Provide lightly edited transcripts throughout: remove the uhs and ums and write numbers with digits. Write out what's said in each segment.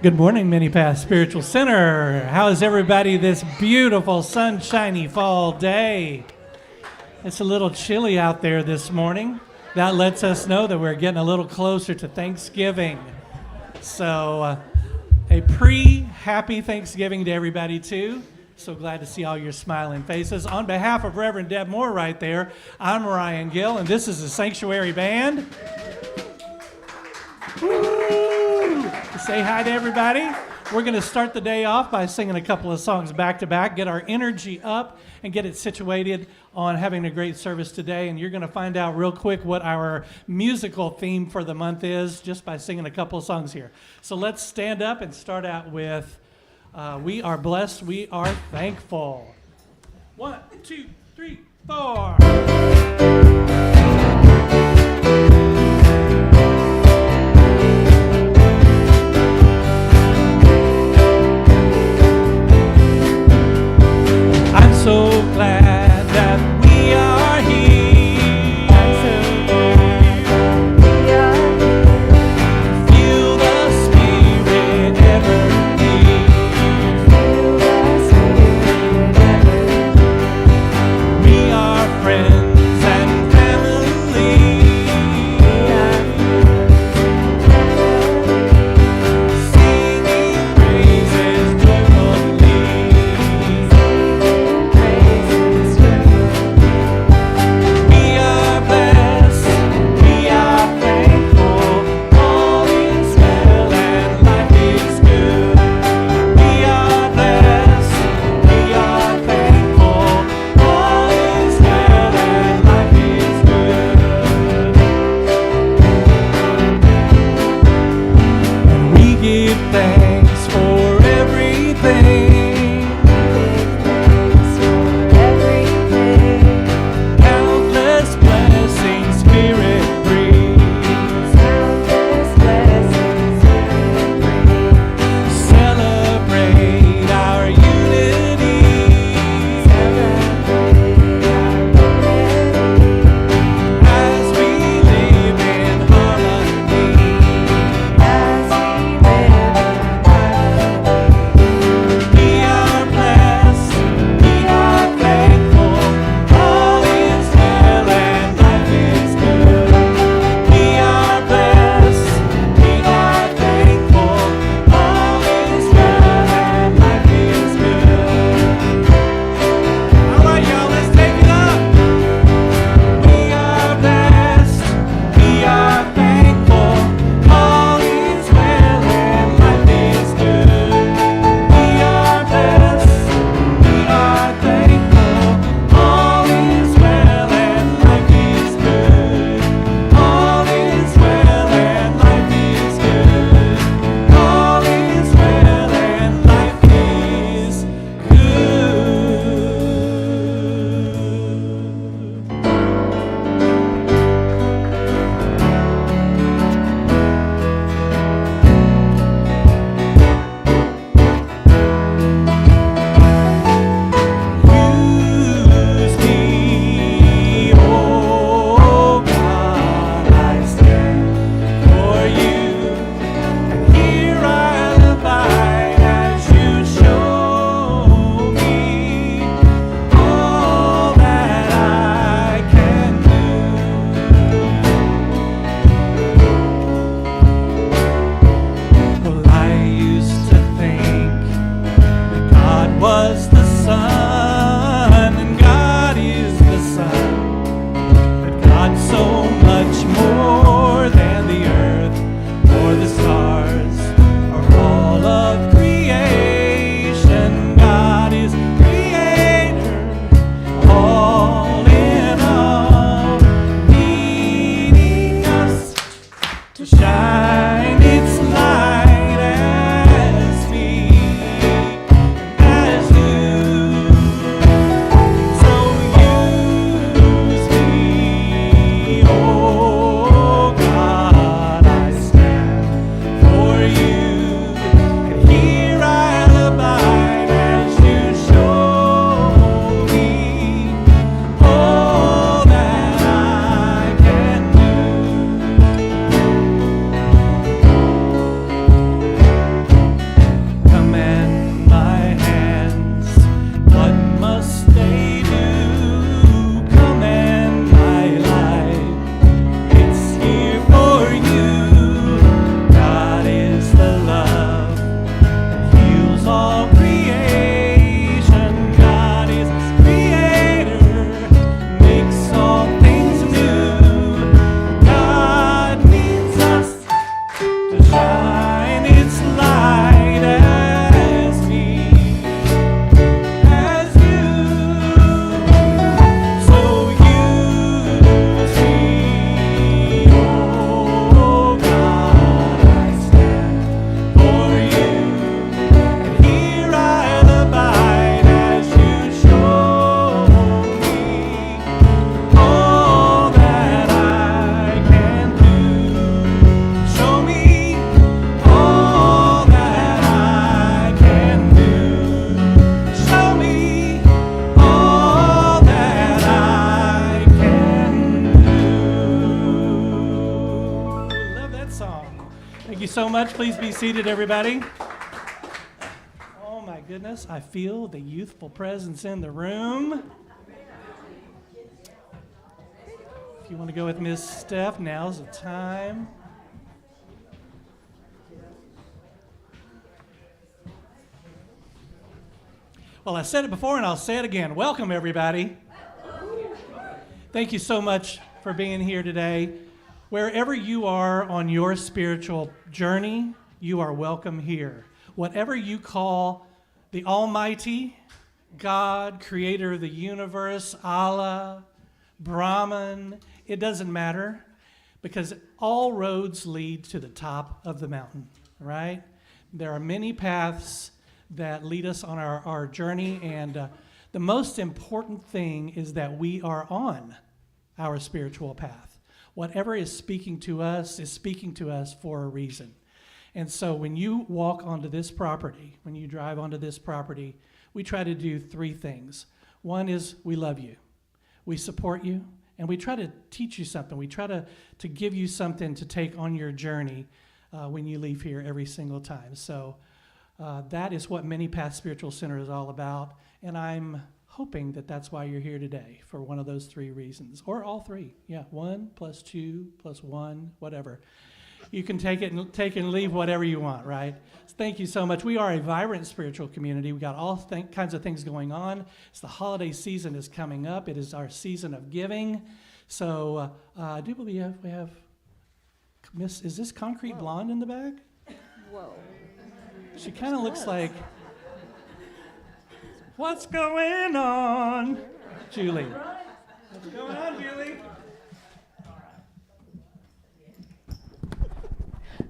Good morning, Mini Path Spiritual Center. How is everybody this beautiful, sunshiny fall day? It's a little chilly out there this morning. That lets us know that we're getting a little closer to Thanksgiving. So, a pre-happy Thanksgiving to everybody, too. So glad to see all your smiling faces. On behalf of Reverend Deb Moore right there, I'm Ryan Gill, and this is the Sanctuary Band. Woo! Say hi to everybody. We're going to start the day off by singing a couple of songs back to back, get our energy up, and get it situated on having a great service today. And you're going to find out real quick what our musical theme for the month is just by singing a couple of songs here. So let's stand up and start out with We Are Blessed, We Are Thankful. 1, 2, 3, 4. So glad that we are here. I'm so glad we are here. Feel the Spirit ever near. Feel the Spirit ever near. We are friends so much. Please be seated, everybody. Oh my goodness, I feel the youthful presence in the room. If you want to go with Miss Steph, now's the time. Well, I said it before and I'll say it again. Welcome, everybody. Thank you so much for being here today. Wherever you are on your spiritual journey, you are welcome here. Whatever you call the Almighty, God, creator of the universe, Allah, Brahman, it doesn't matter, because all roads lead to the top of the mountain, right? There are many paths that lead us on our journey, and the most important thing is that we are on our spiritual path. Whatever is speaking to us for a reason. And so when you walk onto this property, when you drive onto this property, we try to do three things. One is we love you, we support you, and we try to teach you something. We try to give you something to take on your journey when you leave here every single time. So that is what Many Paths Spiritual Center is all about, and I'm hoping that that's why you're here today, for one of those three reasons, or all three. Yeah, 1 + 2 + 1, whatever. You can take and leave whatever you want, right? Thank you so much. We are a vibrant spiritual community. We got all kinds of things going on. It's the holiday season is coming up. It is our season of giving. So I do believe we have Miss. Is this Concrete Blonde in the back? Whoa. She kind of looks like. What's going on, Julie? What's going on, Julie?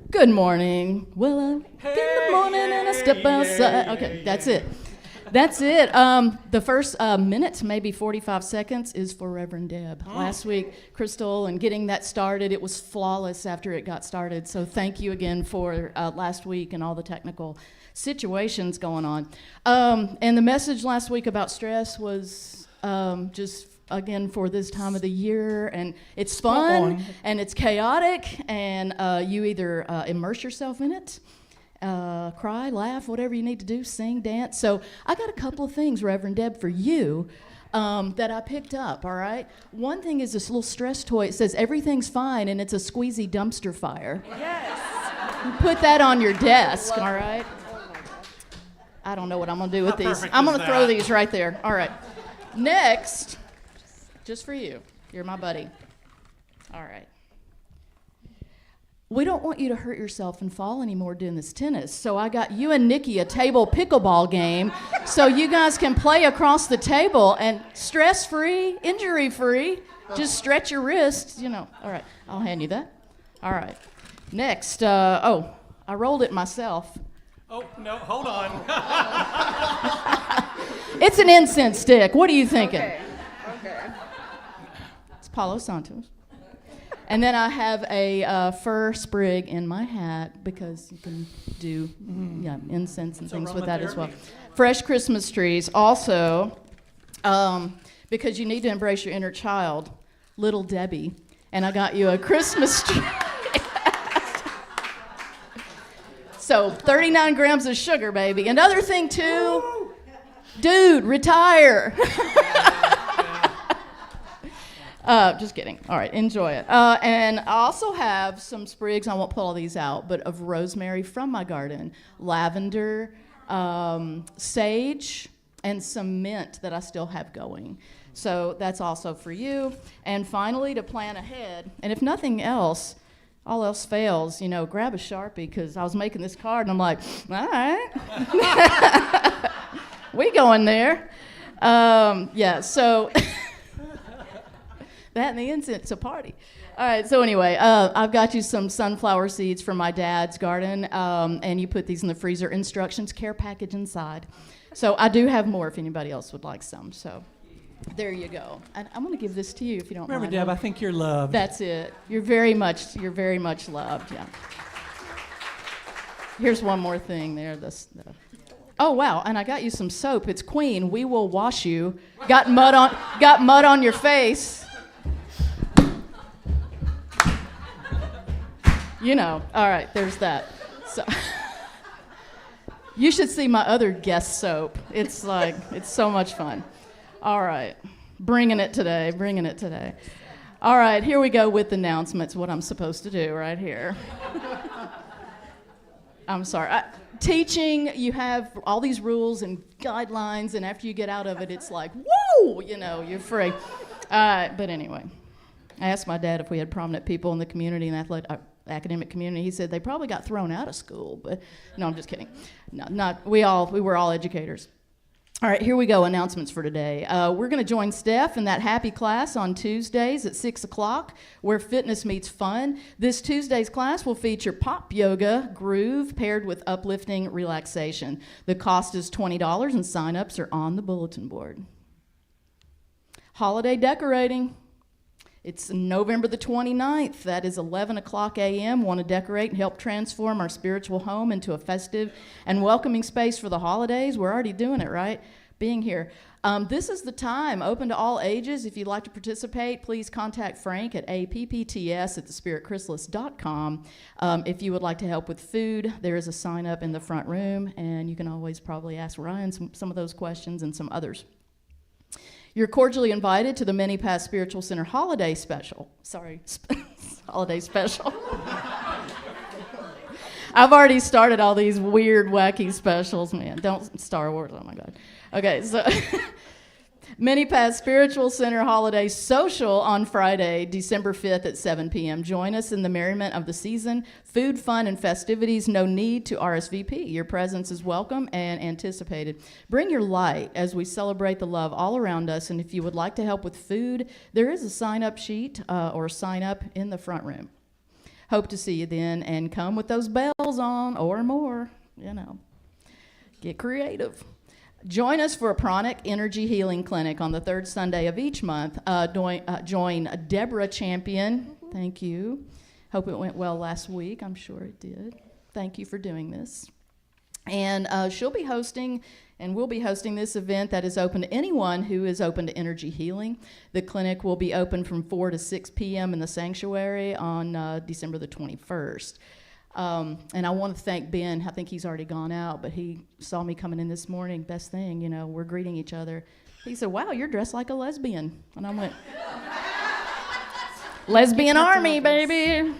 Good morning. Well, in the morning and I step outside. Okay, that's it. That's it. The first minute, maybe 45 seconds, is for Reverend Deb. Last week, Crystal, and getting that started, it was flawless after it got started. So thank you again for last week and all the technical situations going on. And the message last week about stress was just, again, for this time of the year. And it's fun, and it's chaotic, and you either immerse yourself in it, cry, laugh, whatever you need to do, sing, dance. So I got a couple of things, Reverend Deb, for you that I picked up, all right? One thing is this little stress toy. It says everything's fine, and it's a squeezy dumpster fire. Yes. You put that on your desk, all right? I don't know what I'm going to do with these. I'm going to throw these right there. All right. Next, just for you. You're my buddy. All right. We don't want you to hurt yourself and fall anymore doing this tennis. So I got you and Nikki a table pickleball game so you guys can play across the table and stress-free, injury-free. Just stretch your wrists, you know. All right. I'll hand you that. All right. Next. I rolled it myself. Oh, no, hold on. It's an incense stick. What are you thinking? Okay. It's Palo Santos. And then I have a fir sprig in my hat because you can do incense and things with that as well. Fresh Christmas trees. Also, because you need to embrace your inner child, Little Debbie. And I got you a Christmas tree. So 39 grams of sugar, baby. Another thing, too, dude, retire. Just kidding. All right, enjoy it. And I also have some sprigs, I won't pull all these out, but of rosemary from my garden, lavender, sage, and some mint that I still have going. So that's also for you. And finally, to plan ahead, and if nothing else, all else fails, grab a Sharpie, because I was making this card, and I'm like, all right. We going there. So that and the incense, a party. All right, so anyway, I've got you some sunflower seeds from my dad's garden, and you put these in the freezer. Instructions, care package inside. So I do have more if anybody else would like some, so there you go. And I'm going to give this to you if you don't mind. Remember, Deb, I think you're loved. That's it. You're very much loved, yeah. Here's one more thing there. Oh, wow, and I got you some soap. It's Queen. We will wash you. Got mud on your face. All right, there's that. So you should see my other guest soap. It's so much fun. All right. Bringing it today. All right, here we go with announcements, what I'm supposed to do right here. I'm sorry. Teaching, you have all these rules and guidelines, and after you get out of it, it's like, whoa, you're free. But anyway, I asked my dad if we had prominent people in the community and academic community. He said they probably got thrown out of school, but no, I'm just kidding. No, we were all educators. All right, here we go, announcements for today. We're going to join Steph in that happy class on Tuesdays at 6 o'clock, where fitness meets fun. This Tuesday's class will feature pop yoga, groove, paired with uplifting relaxation. The cost is $20, and sign-ups are on the bulletin board. Holiday decorating. It's November the 29th. That is 11 o'clock a.m. Want to decorate and help transform our spiritual home into a festive and welcoming space for the holidays? We're already doing it, right? Being here. This is the time, open to all ages. If you'd like to participate, please contact Frank at appts@thespiritchrysalis.com. If you would like to help with food, there is a sign up in the front room, and you can always probably ask Ryan some of those questions and some others. You're cordially invited to the Many Paths Spiritual Center Holiday Special. Holiday Special. I've already started all these weird, wacky specials, man. Don't Star Wars, oh my God. Okay, so Many Paths Spiritual Center Holiday Social on Friday, December 5th at 7 p.m. Join us in the merriment of the season. Food, fun, and festivities. No need to RSVP. Your presence is welcome and anticipated. Bring your light as we celebrate the love all around us. And if you would like to help with food, there is a sign-up sheet or sign-up in the front room. Hope to see you then, and come with those bells on or more. Get creative. Join us for a pranic energy healing clinic on the third Sunday of each month. Join Deborah Champion. Thank you. Hope it went well last week. I'm sure it did. Thank you for doing this. And she'll be hosting, and we'll be hosting this event that is open to anyone who is open to energy healing. The clinic will be open from 4 to 6 p.m. in the sanctuary on December the 21st. And I want to thank Ben. I think he's already gone out, but he saw me coming in this morning. Best thing, we're greeting each other. He said, "Wow, you're dressed like a lesbian." And I went, "Lesbian army, baby."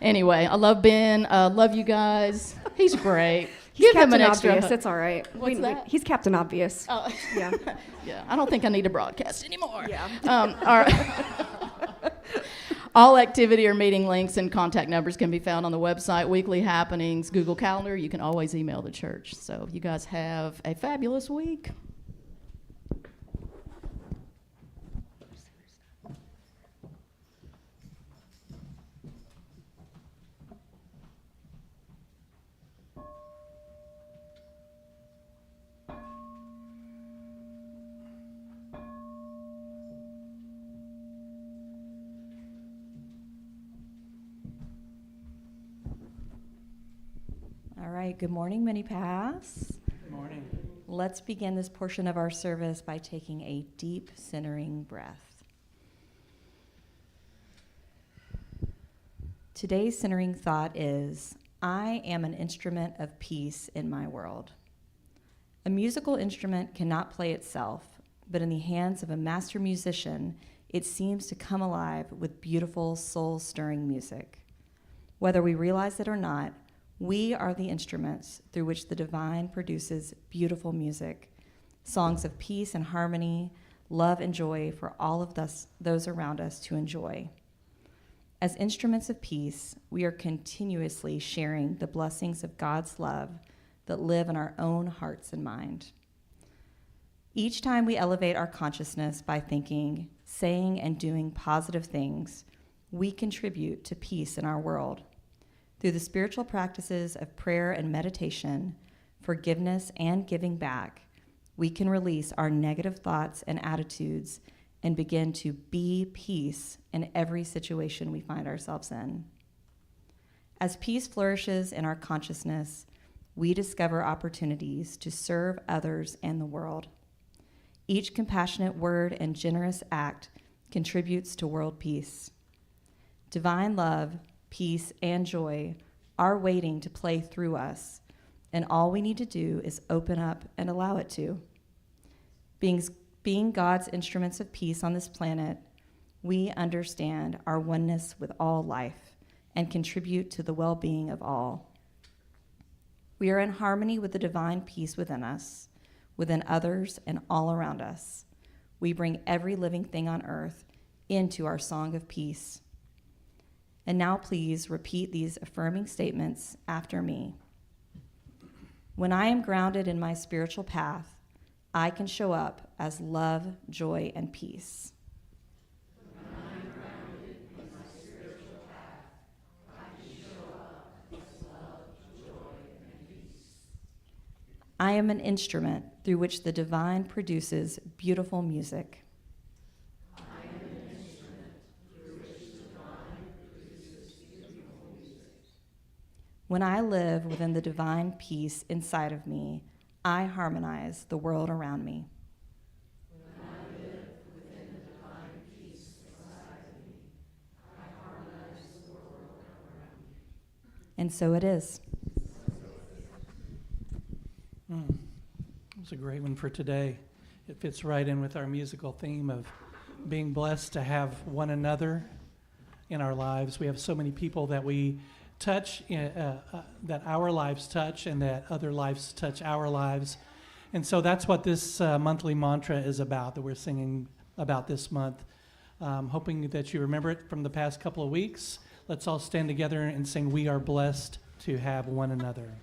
Anyway, I love Ben. Love you guys. He's great. He's Give him an Captain extra Obvious. It's all right. What's that? He's Captain Obvious. Oh. Yeah. Yeah. I don't think I need to broadcast anymore. Yeah. All right. All activity or meeting links and contact numbers can be found on the website, weekly happenings, Google Calendar. You can always email the church. So you guys have a fabulous week. All right, good morning, Many Paths. Good morning. Let's begin this portion of our service by taking a deep, centering breath. Today's centering thought is, I am an instrument of peace in my world. A musical instrument cannot play itself, but in the hands of a master musician, it seems to come alive with beautiful, soul-stirring music. Whether we realize it or not, we are the instruments through which the divine produces beautiful music, songs of peace and harmony, love and joy for all of those around us to enjoy. As instruments of peace, we are continuously sharing the blessings of God's love that live in our own hearts and mind. Each time we elevate our consciousness by thinking, saying, and doing positive things, we contribute to peace in our world. Through the spiritual practices of prayer and meditation, forgiveness and giving back, we can release our negative thoughts and attitudes and begin to be peace in every situation we find ourselves in. As peace flourishes in our consciousness, we discover opportunities to serve others and the world. Each compassionate word and generous act contributes to world peace. Divine love, peace, and joy are waiting to play through us, and all we need to do is open up and allow it to. Being God's instruments of peace on this planet, we understand our oneness with all life and contribute to the well-being of all. We are in harmony with the divine peace within us, within others, and all around us. We bring every living thing on earth into our song of peace. And now please repeat these affirming statements after me. When I am grounded in my spiritual path, I can show up as love, joy, and peace. When I am grounded in my spiritual path, I can show up as love, joy, and peace. I am an instrument through which the divine produces beautiful music. When I live within the divine peace inside of me, I harmonize the world around me. When I live within the divine peace inside of me, I harmonize the world around me. And so it is. It was a great one for today. It fits right in with our musical theme of being blessed to have one another in our lives. We have so many people that we touch, that our lives touch, and that other lives touch our lives. And so that's what this monthly mantra is about, that we're singing about this month. Hoping that you remember it from the past couple of weeks. Let's all stand together and sing, "We are blessed to have one another."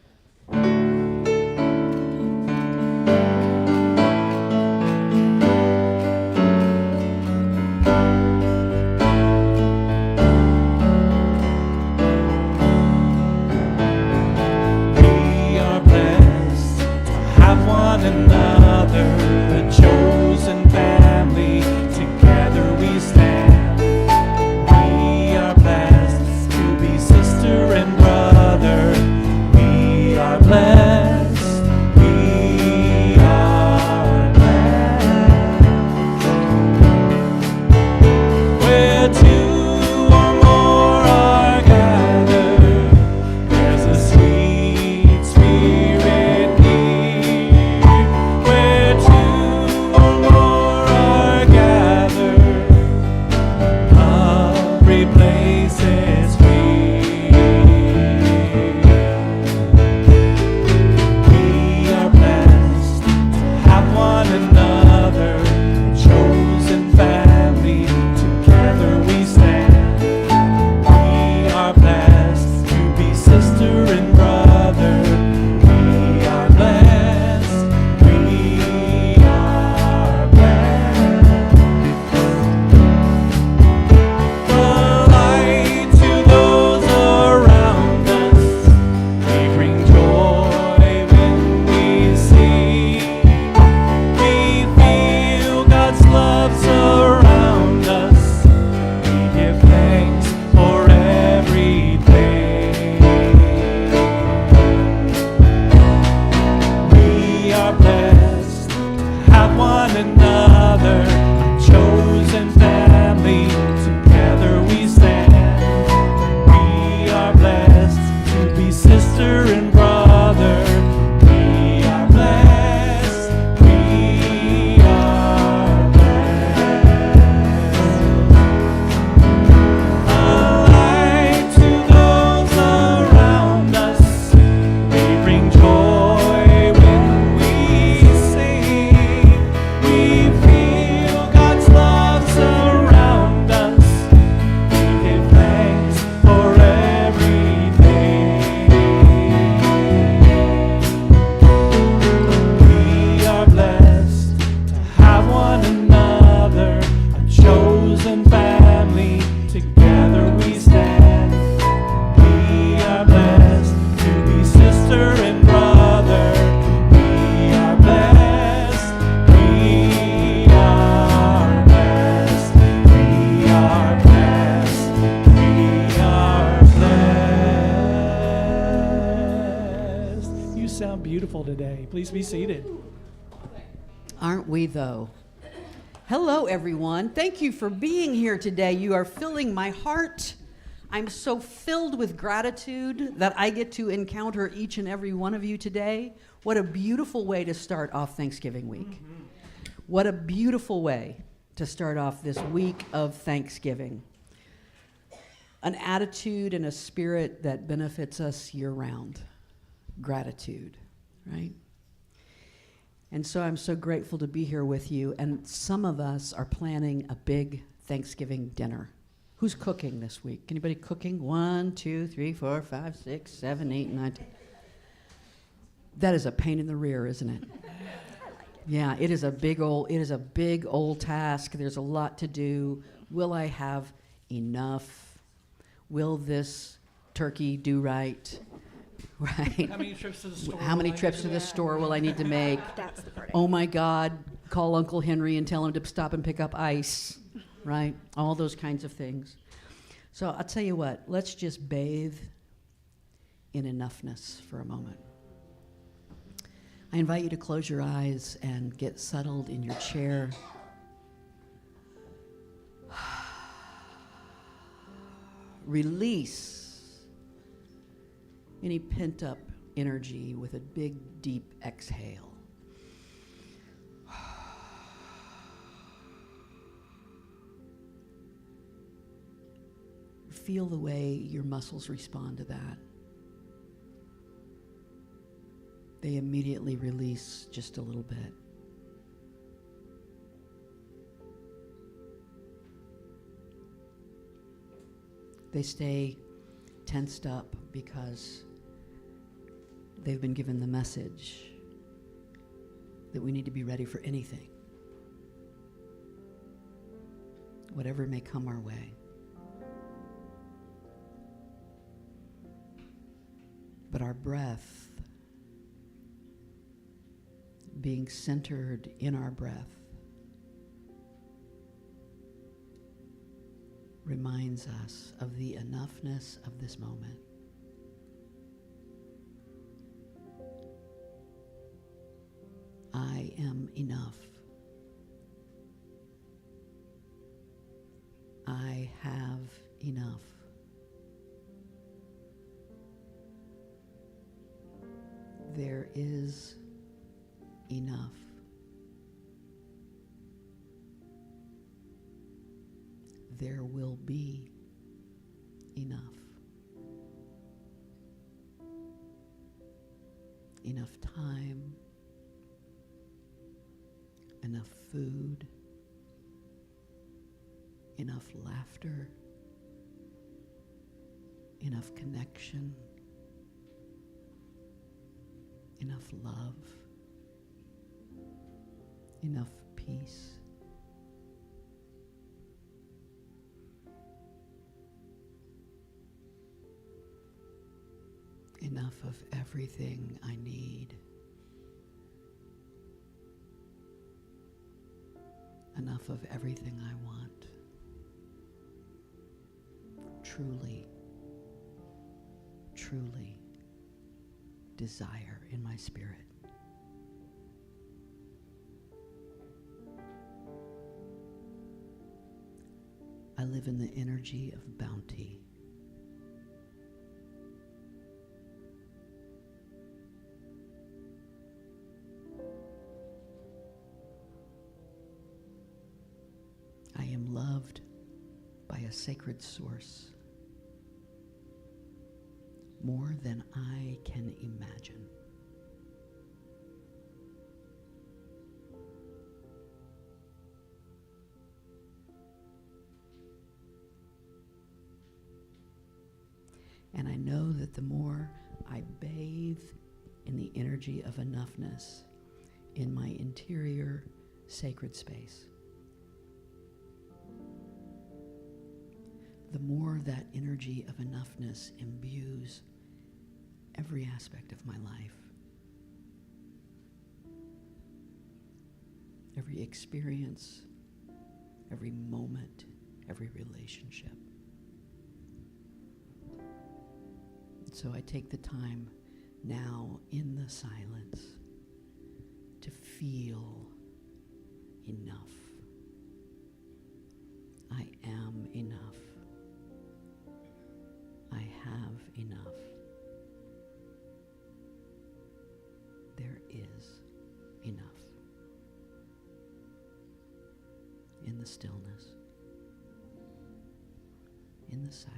Please be seated. Aren't we, though? Hello, everyone. Thank you for being here today. You are filling my heart. I'm so filled with gratitude that I get to encounter each and every one of you today. What a beautiful way to start off Thanksgiving week. What a beautiful way to start off this week of Thanksgiving. An attitude and a spirit that benefits us year-round. Gratitude, right? And so I'm so grateful to be here with you. And some of us are planning a big Thanksgiving dinner. Who's cooking this week? Anybody cooking? 1, 2, 3, 4, 5, 6, 7, 8, 9, 10. That is a pain in the rear, isn't it? Yeah, it is a big old task. There's a lot to do. Will I have enough? Will this turkey do right? Right. How many trips to the store? How many trips to the store will I need to make? That's the part. Oh my God, call Uncle Henry and tell him to stop and pick up ice, right? All those kinds of things. So I'll tell you what, let's just bathe in enoughness for a moment. I invite you to close your eyes and get settled in your chair. Release any pent-up energy with a big, deep exhale. Feel the way your muscles respond to that. They immediately release just a little bit. They stay tensed up because they've been given the message that we need to be ready for anything, whatever may come our way. But our breath, being centered in our breath, reminds us of the enoughness of this moment. I am enough. I have enough. There is enough. There will be enough. Enough time, enough food, enough laughter, enough connection, enough love, enough peace. Enough of everything I need. Enough of everything I want. Truly, truly desire in my spirit. I live in the energy of bounty. I am loved by a sacred source more than I can imagine. And I know that the more I bathe in the energy of enoughness in my interior sacred space, the more that energy of enoughness imbues every aspect of my life, every experience, every moment, every relationship. So I take the time now in the silence to feel enough. I am enough. in the stillness, in the silence.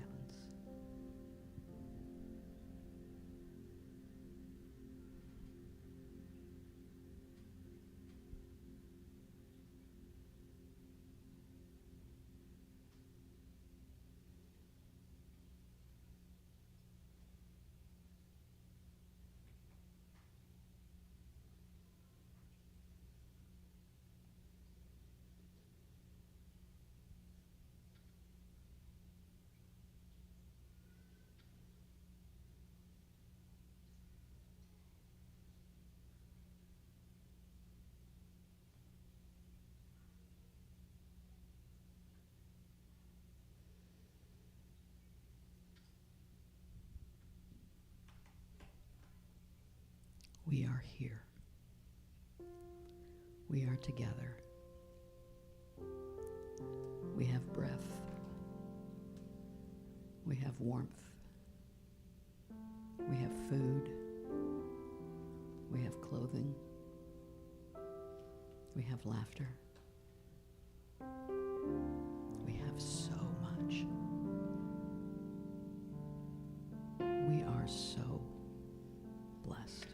We are here. We are together. We have breath. We have warmth. We have food. We have clothing. We have laughter. We have so much. We are so blessed.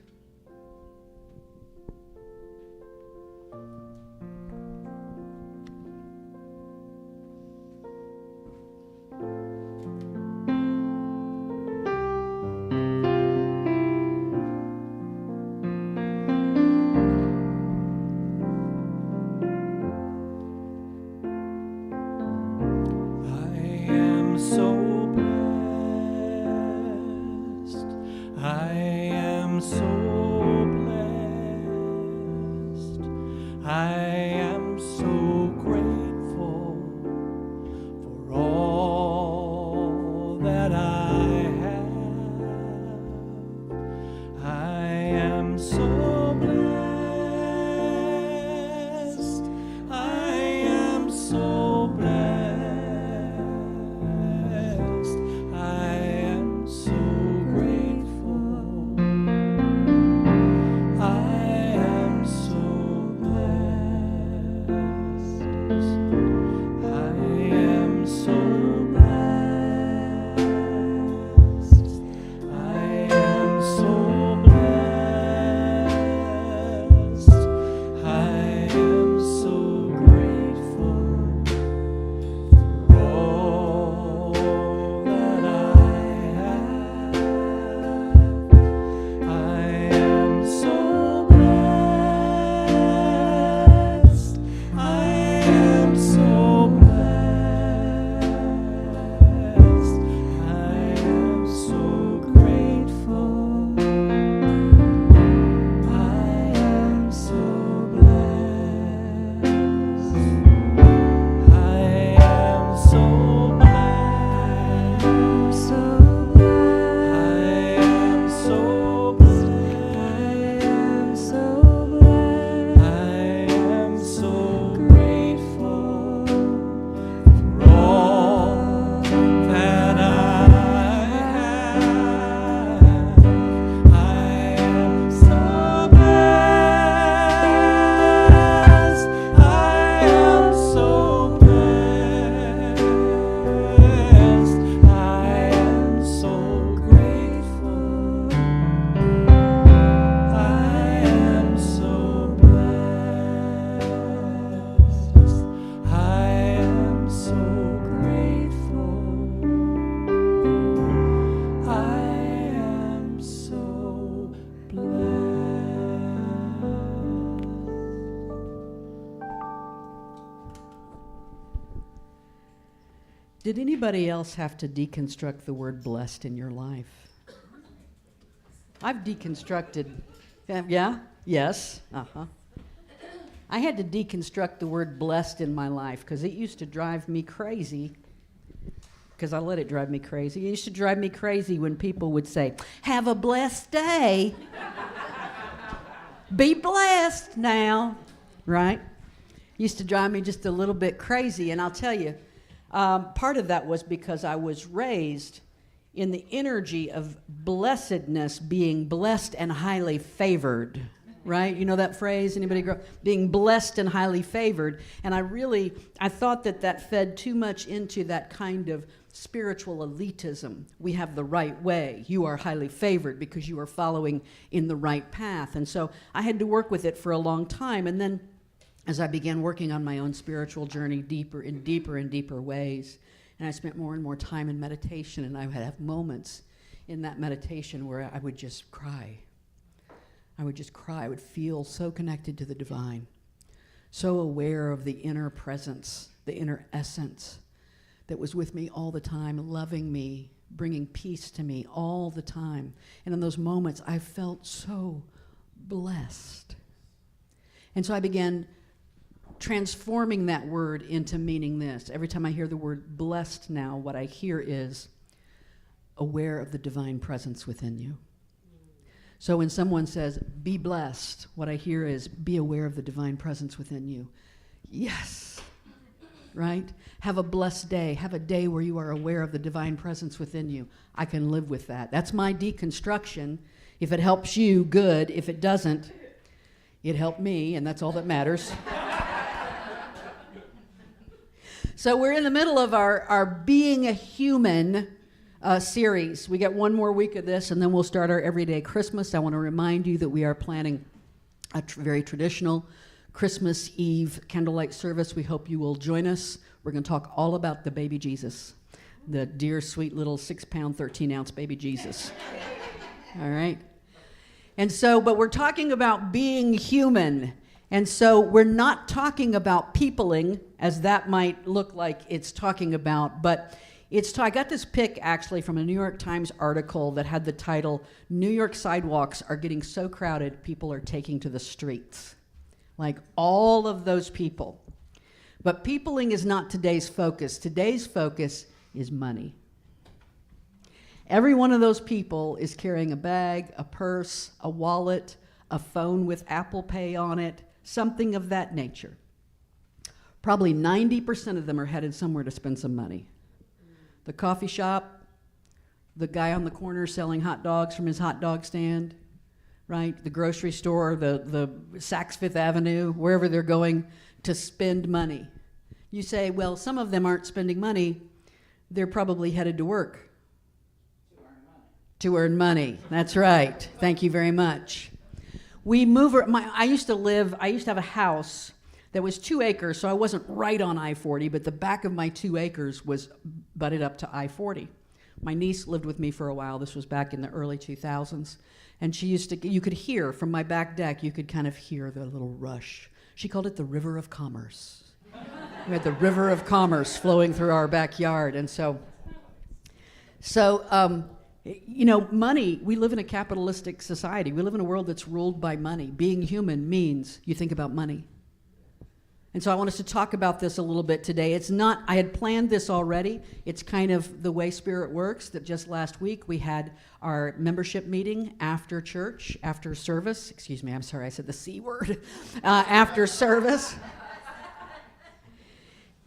Did anybody else have to deconstruct the word blessed in your life? I've deconstructed. Yeah? Yes. Uh-huh. I had to deconstruct the word blessed in my life because it used to drive me crazy. Because I let it drive me crazy. It used to drive me crazy when people would say, "Have a blessed day." Be blessed now, right? Used to drive me just a little bit crazy. And I'll tell you, part of that was because I was raised in the energy of blessedness, being blessed and highly favored. right? You know that phrase? Anybody being blessed and highly favored. And I thought that fed too much into that kind of spiritual elitism. We have the right way. You are highly favored because you are following in the right path. And so I had to work with it for a long time. And then as I began working on my own spiritual journey deeper and deeper and deeper ways, and I spent more and more time in meditation, and I would have moments in that meditation where I would just cry. I would just cry. I would feel so connected to the divine, so aware of the inner presence, the inner essence that was with me all the time, loving me, bringing peace to me all the time. And in those moments, I felt so blessed. And so I began transforming that word into meaning this. Every time I hear the word blessed now, what I hear is aware of the divine presence within you. So when someone says, be blessed, what I hear is be aware of the divine presence within you. Yes, right? Have a blessed day. Have a day where you are aware of the divine presence within you. I can live with that. That's my deconstruction. If it helps you, good. If it doesn't, it helped me, and that's all that matters. So we're in the middle of our Being a Human series. We get one more week of this, and then we'll start our Everyday Christmas. I want to remind you that we are planning a very traditional Christmas Eve candlelight service. We hope you will join us. We're going to talk all about the baby Jesus, the dear, sweet little 6-pound, 13-ounce baby Jesus. All right? And so, but we're talking about being human. And so we're not talking about peopling, as that might look like it's talking about, but I got this pic actually from a New York Times article that had the title, New York sidewalks are getting so crowded, people are taking to the streets. Like all of those people. But peopling is not today's focus. Today's focus is money. Every one of those people is carrying a bag, a purse, a wallet, a phone with Apple Pay on it, something of that nature. Probably 90% of them are headed somewhere to spend some money. The coffee shop, the guy on the corner selling hot dogs from his hot dog stand, right? The grocery store, the Saks Fifth Avenue, wherever they're going to spend money. You say, well, some of them aren't spending money. They're probably headed to work. To earn money. That's right. Thank you very much. I used to have a house that was 2 acres, so I wasn't right on I-40, but the back of my 2 acres was butted up to I-40. My niece lived with me for a while. This was back in the early 2000s. And you could hear from my back deck, you could kind of hear the little rush. She called it the River of Commerce. We had the River of Commerce flowing through our backyard. And so money, we live in a capitalistic society. We live in a world that's ruled by money. Being human means you think about money. And so I want us to talk about this a little bit today. I had planned this already. It's kind of the way Spirit works, that just last week we had our membership meeting after church, after service. Excuse me, I'm sorry, I said the C word. After service.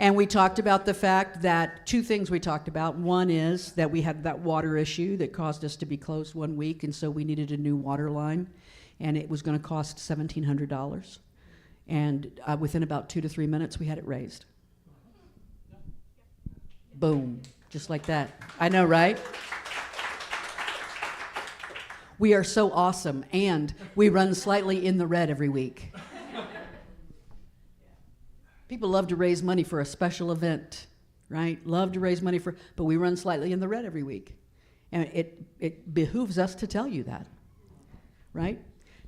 And we talked about the fact that 2 things we talked about. One is that we had that water issue that caused us to be closed 1 week, and so we needed a new water line, and it was going to cost $1,700. And within about 2 to 3 minutes, we had it raised. Boom, just like that. I know, right? We are so awesome, and we run slightly in the red every week. People love to raise money for a special event, right? Love to raise money but we run slightly in the red every week. And it behooves us to tell you that, right?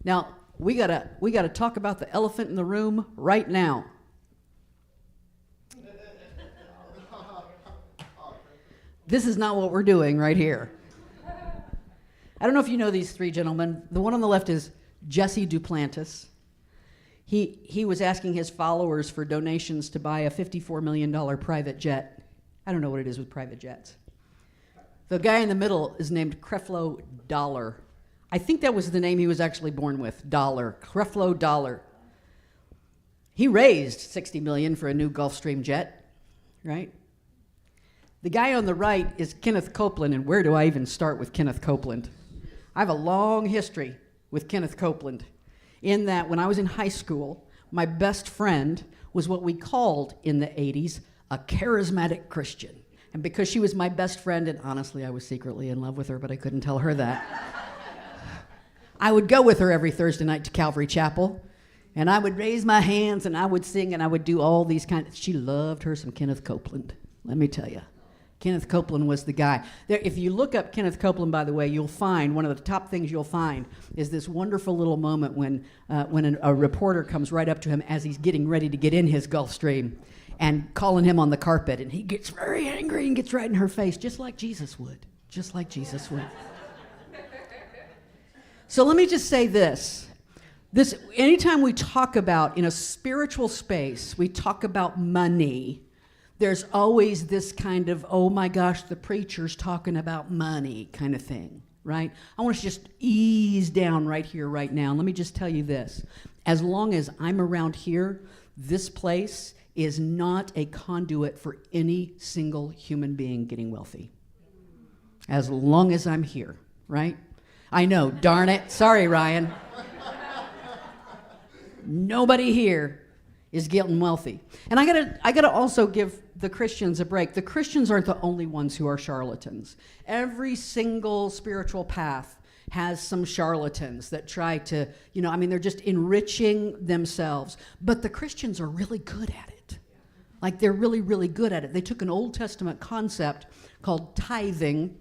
Now, we gotta talk about the elephant in the room right now. This is not what we're doing right here. I don't know if you know these 3 gentlemen. The one on the left is Jesse Duplantis. He was asking his followers for donations to buy a $54 million private jet. I don't know what it is with private jets. The guy in the middle is named Creflo Dollar. I think that was the name he was actually born with, Dollar, Creflo Dollar. He raised $60 million for a new Gulfstream jet, right? The guy on the right is Kenneth Copeland, and where do I even start with Kenneth Copeland? I have a long history with Kenneth Copeland. in that when I was in high school, my best friend was what we called in the 80s a charismatic Christian. And because she was my best friend, and honestly, I was secretly in love with her, but I couldn't tell her that, I would go with her every Thursday night to Calvary Chapel, and I would raise my hands, and I would sing, and I would do all these she loved her some Kenneth Copeland, let me tell you. Kenneth Copeland was the guy. If you look up Kenneth Copeland, by the way, you'll find, one of the top things you'll find is this wonderful little moment when a reporter comes right up to him as he's getting ready to get in his Gulfstream and calling him on the carpet, and he gets very angry and gets right in her face, just like Jesus would. Just like Jesus would. So let me just say this. Anytime we talk about, in a spiritual space, we talk about money, there's always this kind of, oh my gosh, the preacher's talking about money kind of thing, right? I want to just ease down right here, right now. Let me just tell you this. As long as I'm around here, this place is not a conduit for any single human being getting wealthy. As long as I'm here, right? I know, darn it. Sorry, Ryan. Nobody here is getting wealthy. And I gotta also give the Christians a break. The Christians aren't the only ones who are charlatans. Every single spiritual path has some charlatans that try to, they're just enriching themselves. But the Christians are really good at it. Like, they're really, really good at it. They took an Old Testament concept called tithing,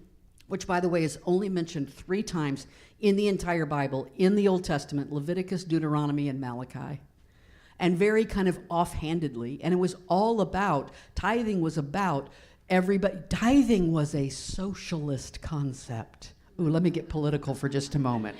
which, by the way, is only mentioned 3 times in the entire Bible, in the Old Testament: Leviticus, Deuteronomy, and Malachi. And very kind of offhandedly, and it was all about, tithing was about everybody. Tithing was a socialist concept. Ooh, let me get political for just a moment.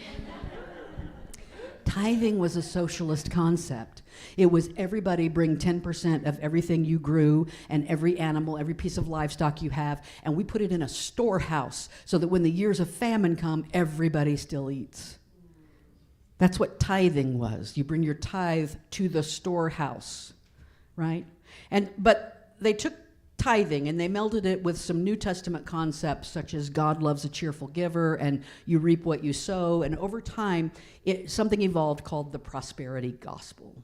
Tithing was a socialist concept. It was everybody bring 10% of everything you grew and every animal, every piece of livestock you have, and we put it in a storehouse so that when the years of famine come, everybody still eats. That's what tithing was. You bring your tithe to the storehouse, right? But they took tithing and they melded it with some New Testament concepts such as God loves a cheerful giver and you reap what you sow. And over time, something evolved called the prosperity gospel,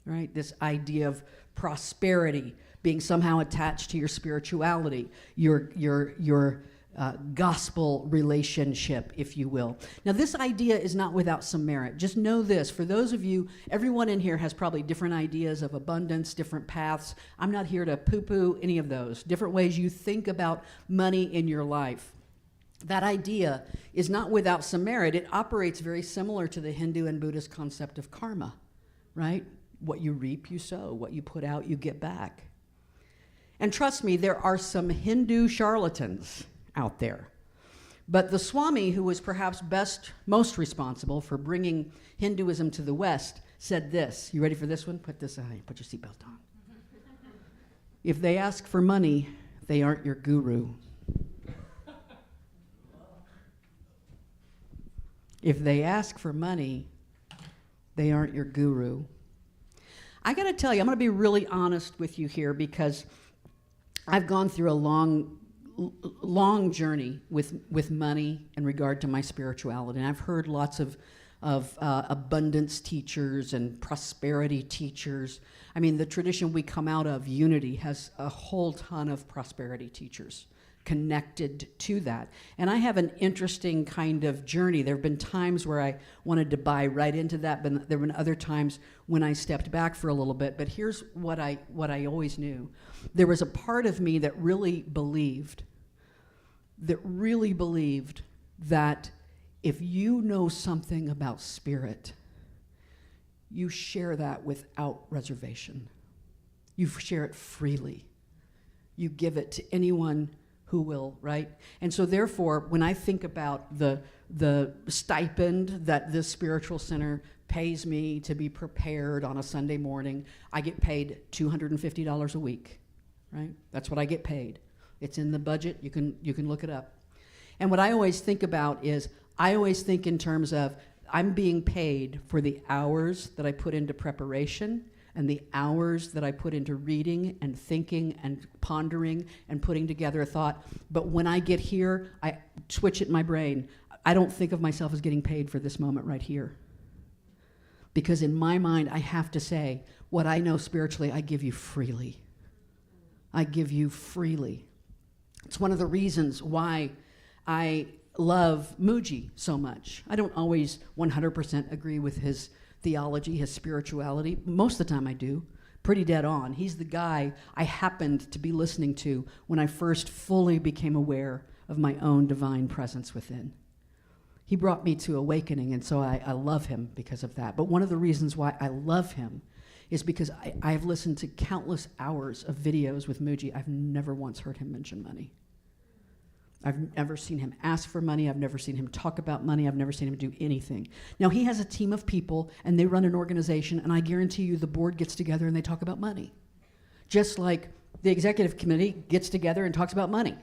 right? This idea of prosperity being somehow attached to your spirituality, your gospel relationship, if you will. Now, this idea is not without some merit. Just know this. For those of you, everyone in here has probably different ideas of abundance, different paths. I'm not here to poo-poo any of those. Different ways you think about money in your life. That idea is not without some merit. It operates very similar to the Hindu and Buddhist concept of karma, right? What you reap, you sow. What you put out, you get back. And trust me, there are some Hindu charlatans out there. But the Swami, who was perhaps most responsible for bringing Hinduism to the West, said this. You ready for this one? Put your seatbelt on. If they ask for money, they aren't your guru. If they ask for money, they aren't your guru. I gotta tell you, I'm gonna be really honest with you here because I've gone through a long journey with money in regard to my spirituality. And I've heard lots of abundance teachers and prosperity teachers. I mean, the tradition we come out of, Unity, has a whole ton of prosperity teachers connected to that. And I have an interesting kind of journey. There have been times where I wanted to buy right into that, but there have been other times when I stepped back for a little bit. But here's what I always knew. There was a part of me that really believed that if you know something about spirit, you share that without reservation. You share it freely. You give it to anyone who will, right? And so therefore, when I think about the stipend that this spiritual center pays me to be prepared on a Sunday morning, I get paid $250 a week, right? That's what I get paid. It's in the budget. You can look it up. And what I always think about is, I always think in terms of I'm being paid for the hours that I put into preparation and the hours that I put into reading and thinking and pondering and putting together a thought. But when I get here, I switch it in my brain. I don't think of myself as getting paid for this moment right here. Because in my mind, I have to say, what I know spiritually, I give you freely. I give you freely. It's one of the reasons why I love Muji so much. I don't always 100% agree with his theology, his spirituality. Most of the time I do. Pretty dead on. He's the guy I happened to be listening to when I first fully became aware of my own divine presence within. He brought me to awakening, and so I love him because of that. But one of the reasons why I love him is because I have listened to countless hours of videos with Muji. I've never once heard him mention money. I've never seen him ask for money. I've never seen him talk about money. I've never seen him do anything. Now, he has a team of people, and they run an organization, and I guarantee you the board gets together and they talk about money. Just like the executive committee gets together and talks about money,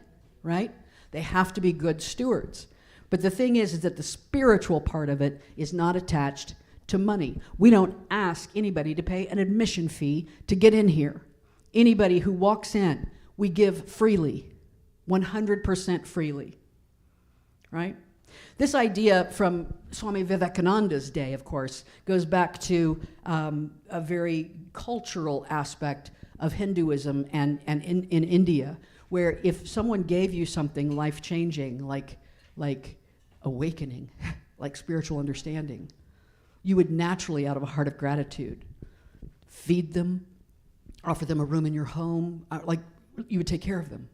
right? They have to be good stewards. But the thing is that the spiritual part of it is not attached to money. We don't ask anybody to pay an admission fee to get in here. Anybody who walks in, we give freely. 100% freely, right? This idea from Swami Vivekananda's day, of course, goes back to a very cultural aspect of Hinduism and in India, where if someone gave you something life-changing, like awakening, like spiritual understanding, you would naturally, out of a heart of gratitude, feed them, offer them a room in your home, like you would take care of them.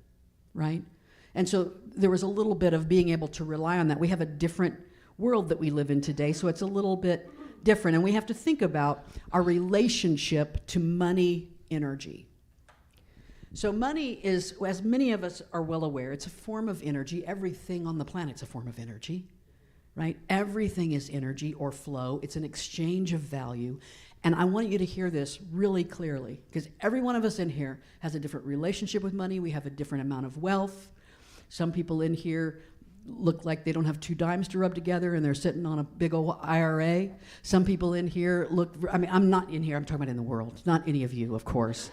Right? And so there was a little bit of being able to rely on that. We have a different world that we live in today, so it's a little bit different. And we have to think about our relationship to money energy. So money is, as many of us are well aware, it's a form of energy. Everything on the planet's a form of energy, right? Everything is energy or flow. It's an exchange of value. And I want you to hear this really clearly, because every one of us in here has a different relationship with money. We have a different amount of wealth. Some people in here look like they don't have 2 dimes to rub together and they're sitting on a big old IRA. Some people in here look, I mean, I'm not in here, I'm talking about in the world, not any of you, of course.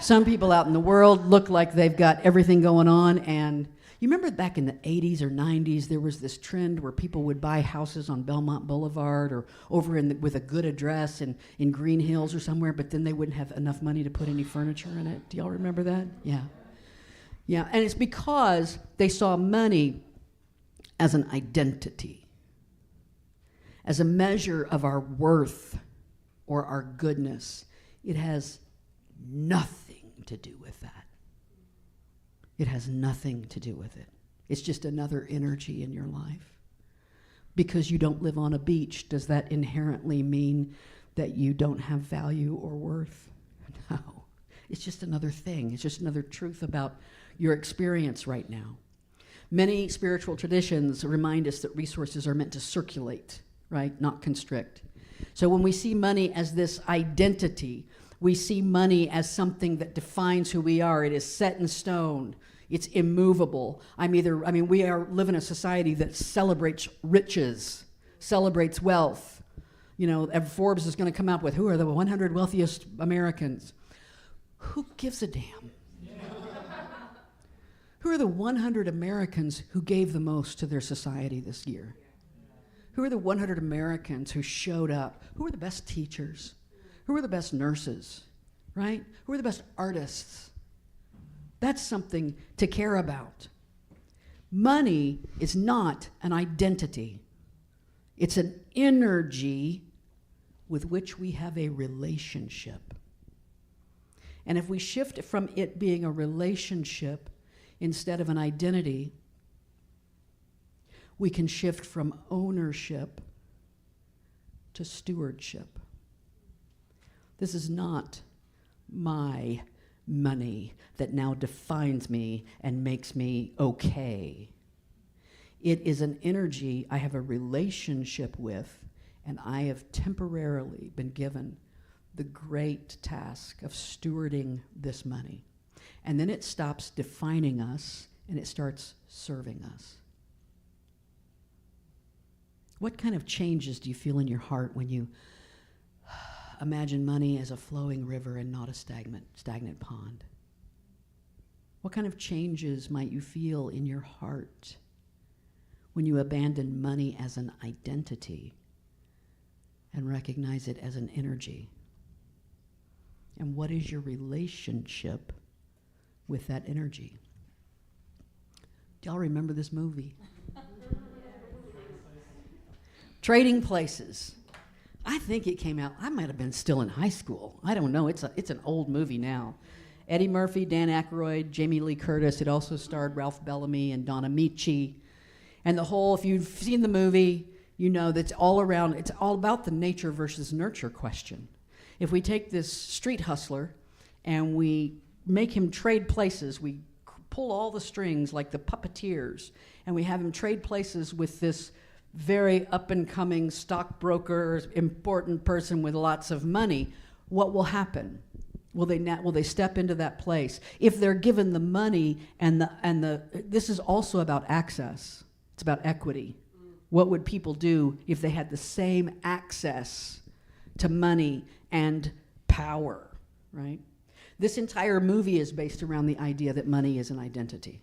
Some people out in the world look like they've got everything going on, and you remember back in the 80s or 90s, there was this trend where people would buy houses on Belmont Boulevard or over with a good address in Green Hills or somewhere, but then they wouldn't have enough money to put any furniture in it. Do y'all remember that? Yeah. Yeah, and it's because they saw money as an identity, as a measure of our worth or our goodness. It has nothing to do with that. It has nothing to do with it. It's just another energy in your life. Because you don't live on a beach, does that inherently mean that you don't have value or worth? No. It's just another thing. It's just another truth about your experience right now. Many spiritual traditions remind us that resources are meant to circulate, right? Not constrict. So when we see money as this identity, we see money as something that defines who we are. It is set in stone. It's immovable. We live in a society that celebrates riches, celebrates wealth. You know, Forbes is going to come out with who are the 100 wealthiest Americans. Who gives a damn? Who are the 100 Americans who gave the most to their society this year? Who are the 100 Americans who showed up? Who are the best teachers? Who are the best nurses, right? Who are the best artists? That's something to care about. Money is not an identity. It's an energy with which we have a relationship. And if we shift from it being a relationship instead of an identity, we can shift from ownership to stewardship. This is not my money that now defines me and makes me okay. It is an energy I have a relationship with, and I have temporarily been given the great task of stewarding this money. And then it stops defining us and it starts serving us. What kind of changes do you feel in your heart when you imagine money as a flowing river and not a stagnant pond? What kind of changes might you feel in your heart when you abandon money as an identity and recognize it as an energy. And what is your relationship with that energy? Do y'all remember this movie? Trading Places. I think it came out, I might have been still in high school. I don't know, it's an old movie now. Eddie Murphy, Dan Aykroyd, Jamie Lee Curtis. It also starred Ralph Bellamy and Don Amici. And the whole, if you've seen the movie, you know that's all around, it's all about the nature versus nurture question. If we take this street hustler and we make him trade places, we pull all the strings like the puppeteers, and we have him trade places with this very up-and-coming stockbroker, important person with lots of money, what will happen? Will they step into that place? If they're given the money this is also about access. It's about equity. What would people do if they had the same access to money and power, right? This entire movie is based around the idea that money is an identity.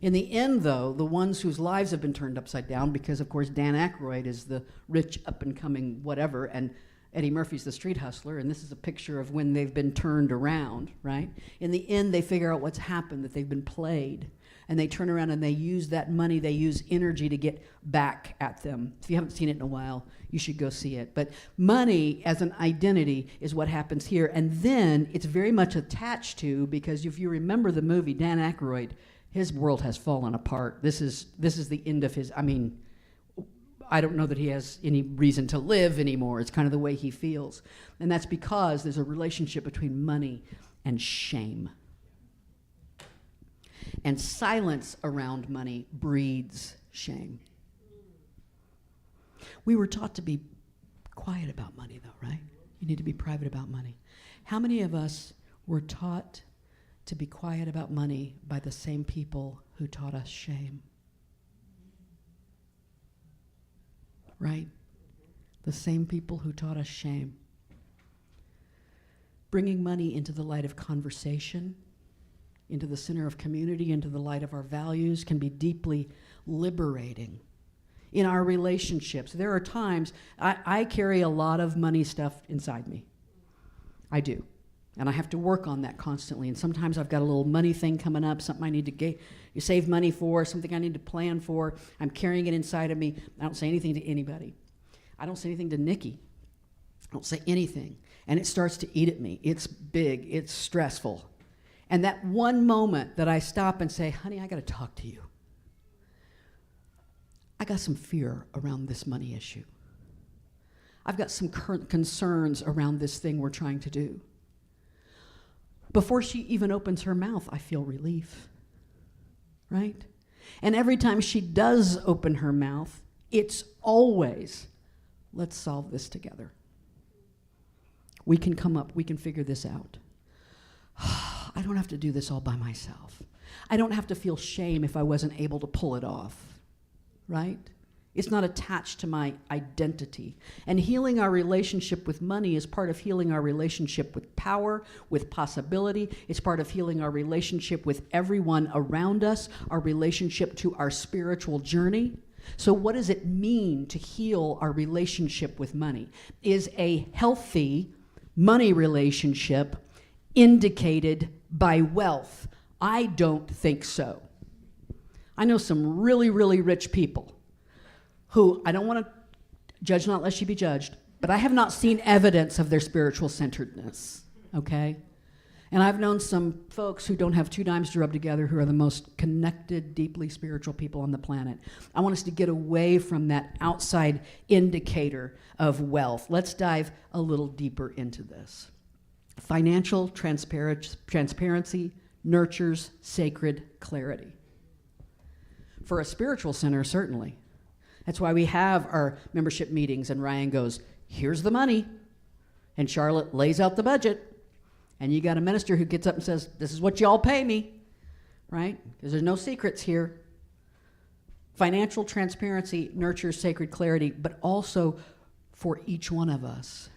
In the end, though, the ones whose lives have been turned upside down, because, of course, Dan Aykroyd is the rich, up-and-coming whatever, and Eddie Murphy's the street hustler, and this is a picture of when they've been turned around, right? In the end, they figure out what's happened, that they've been played, and they turn around and they use that money, they use energy to get back at them. If you haven't seen it in a while, you should go see it. But money as an identity is what happens here, and then it's very much attached to, because if you remember the movie, Dan Aykroyd, his world has fallen apart. This is the end of his, I don't know that he has any reason to live anymore. It's kind of the way he feels. And that's because there's a relationship between money and shame. And silence around money breeds shame. We were taught to be quiet about money, though, right? You need to be private about money. How many of us were taught to be quiet about money by the same people who taught us shame? Right? The same people who taught us shame. Bringing money into the light of conversation, into the center of community, into the light of our values can be deeply liberating. In our relationships, there are times I carry a lot of money stuff inside me. I do. And I have to work on that constantly. And sometimes I've got a little money thing coming up, something I need to save money for, something I need to plan for. I'm carrying it inside of me. I don't say anything to anybody. I don't say anything to Nikki. I don't say anything. And it starts to eat at me. It's big. It's stressful. And that one moment that I stop and say, honey, I got to talk to you. I got some fear around this money issue. I've got some current concerns around this thing we're trying to do. Before she even opens her mouth, I feel relief, right? And every time she does open her mouth, it's always, let's solve this together. We can figure this out. I don't have to do this all by myself. I don't have to feel shame if I wasn't able to pull it off, right? It's not attached to my identity. And healing our relationship with money is part of healing our relationship with power, with possibility. It's part of healing our relationship with everyone around us, our relationship to our spiritual journey. So what does it mean to heal our relationship with money? Is a healthy money relationship indicated by wealth? I don't think so. I know some really, really rich people who, I don't want to judge not lest you be judged, but I have not seen evidence of their spiritual centeredness, okay? And I've known some folks who don't have two dimes to rub together who are the most connected, deeply spiritual people on the planet. I want us to get away from that outside indicator of wealth. Let's dive a little deeper into this. Financial transparency nurtures sacred clarity. For a spiritual center, certainly. That's why we have our membership meetings and Ryan goes, here's the money. And Charlotte lays out the budget. And you got a minister who gets up and says, this is what y'all pay me, right? Because there's no secrets here. Financial transparency nurtures sacred clarity, but also for each one of us.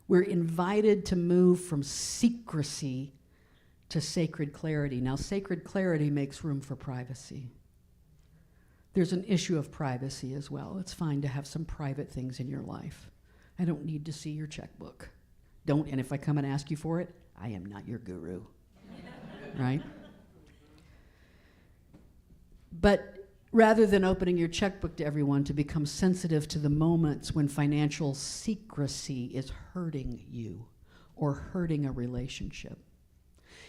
We're invited to move from secrecy to sacred clarity. Now, sacred clarity makes room for privacy. There's an issue of privacy as well. It's fine to have some private things in your life. I don't need to see your checkbook. Don't, and if I come and ask you for it, I am not your guru, right? But rather than opening your checkbook to everyone, to become sensitive to the moments when financial secrecy is hurting you or hurting a relationship.